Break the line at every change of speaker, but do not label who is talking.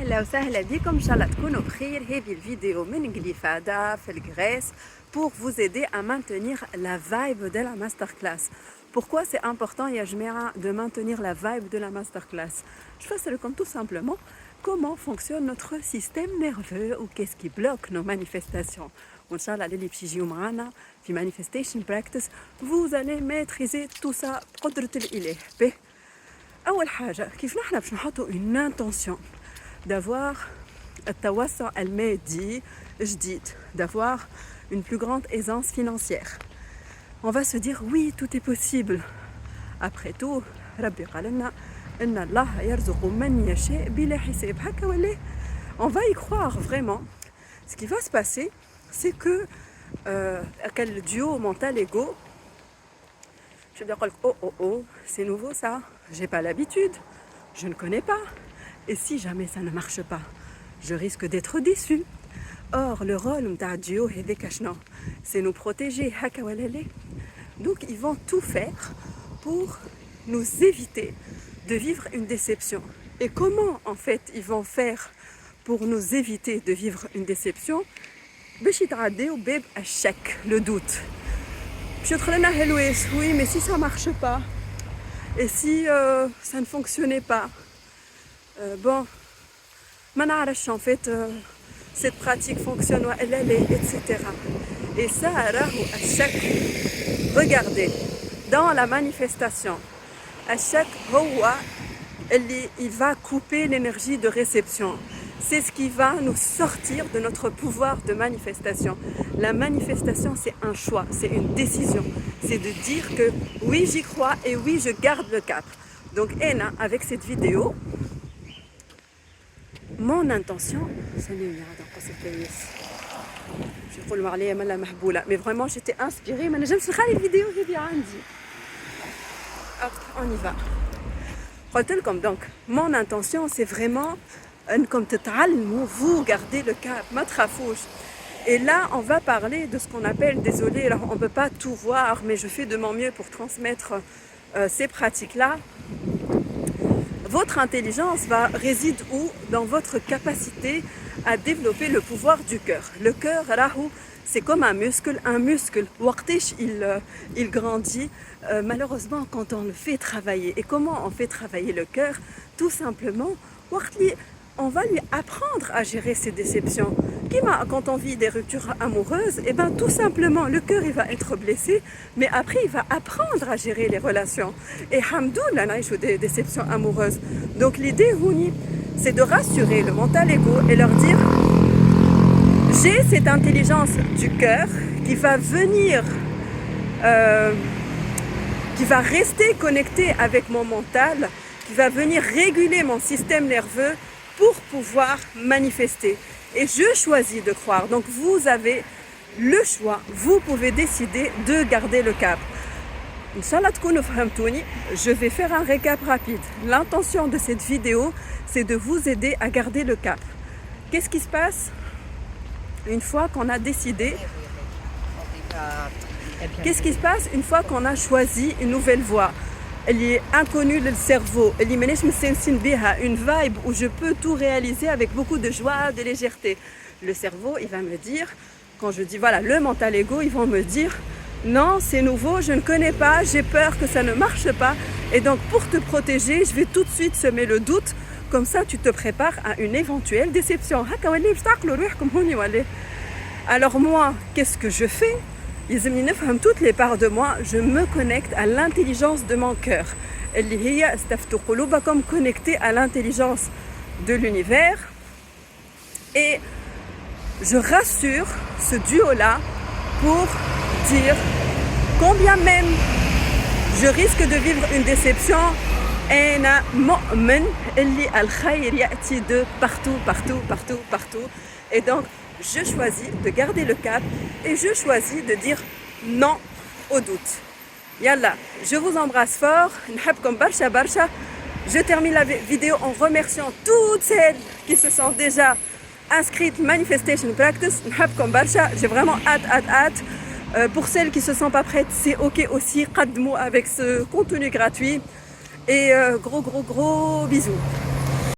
أهلا وسهلا بكم إن شاء الله تكونوا بخير. هذه الفيديو من غليفادة في الغريس pour vous aider à maintenir la vibe de la masterclass. Pourquoi c'est important يا جماعة de maintenir la vibe de la masterclass? Je فسرلكم tout simplement comment fonctionne notre système nerveux ou qu'est-ce qui bloque nos manifestations. وإن شاء الله اللي باش يجيو معانا في manifestation practice vous allez maîtriser tout ça بقدرة الإله. أول حاجة كيف نحن باش نحطوا une intention d'avoir التوسع المادي جديد, d'avoir une plus grande aisance financière. On va se dire oui, tout est possible. Après tout, ربي قال لنا إن الله يرزق من يشاء بلا حساب. هكا ولا on va y croire vraiment. Ce qui va se passer, c'est que quel duo mental-ego, je vais dire oh, c'est nouveau ça, j'ai pas l'habitude, je ne connais pas. Et si jamais ça ne marche pas, je risque d'être déçu. Or, le rôle d'un duo et des cachements, c'est nous protéger. Donc, ils vont tout faire pour nous éviter de vivre une déception. Et comment, en fait, ils vont faire pour nous éviter de vivre une déception? Le doute. Oui, mais si ça ne marche pas, et si ça ne fonctionnait pas, bon, en fait, cette pratique fonctionne, etc. Et ça, à chaque, regardez, dans la manifestation, à chaque il va couper l'énergie de réception. C'est ce qui va nous sortir de notre pouvoir de manifestation. La manifestation, c'est un choix, c'est une décision. C'est de dire que oui, j'y crois et oui, je garde le cap. Donc, avec cette vidéo, mon intention, mais vraiment j'étais inspirée. On y va. Donc, mon intention, c'est vraiment vous gardez le cap, et là on va parler de ce qu'on appelle, désolé, alors on ne peut pas tout voir, mais je fais de mon mieux pour transmettre ces pratiques-là. Votre intelligence réside où? Dans votre capacité à développer le pouvoir du cœur. Le cœur, c'est comme un muscle. Il grandit malheureusement quand on le fait travailler. Et comment on fait travailler le cœur? Tout simplement, on va lui apprendre à gérer ses déceptions. Quand on vit des ruptures amoureuses, et ben tout simplement le cœur il va être blessé, mais après il va apprendre à gérer les relations. Et hamdoullah, on a des déceptions amoureuses. Donc l'idée, c'est de rassurer le mental ego et leur dire j'ai cette intelligence du cœur qui va venir, qui va rester connectée avec mon mental, qui va venir réguler mon système nerveux pour pouvoir manifester. Et je choisis de croire. Donc vous avez le choix. Vous pouvez décider de garder le cap. Inch'Allah tkounu fhamtouni. Je vais faire un récap rapide. L'intention de cette vidéo, c'est de vous aider à garder le cap. Qu'est-ce qui se passe une fois qu'on a décidé? Qu'est-ce qui se passe une fois qu'on a choisi une nouvelle voie? Elle est inconnue le cerveau, elle est une vibe où je peux tout réaliser avec beaucoup de joie, de légèreté. Le cerveau, il va me dire, quand je dis voilà, le mental ego, ils vont me dire non, c'est nouveau, je ne connais pas, j'ai peur que ça ne marche pas. Et donc pour te protéger, je vais tout de suite semer le doute, comme ça tu te prépares à une éventuelle déception. Alors moi, qu'est-ce que je fais? Toutes les parts de moi, je me connecte à l'intelligence de mon cœur. Comme connecté à l'intelligence de l'univers. Et je rassure ce duo-là pour dire combien même je risque de vivre une déception, de partout. Et donc, je choisis de garder le cap et je choisis de dire non au doute. Yallah, je vous embrasse fort. Je termine la vidéo en remerciant toutes celles qui se sont déjà inscrites Manifestation Practice. J'ai vraiment hâte. Pour celles qui ne se sentent pas prêtes, c'est ok aussi. Qadmou avec ce contenu gratuit. Et gros bisous.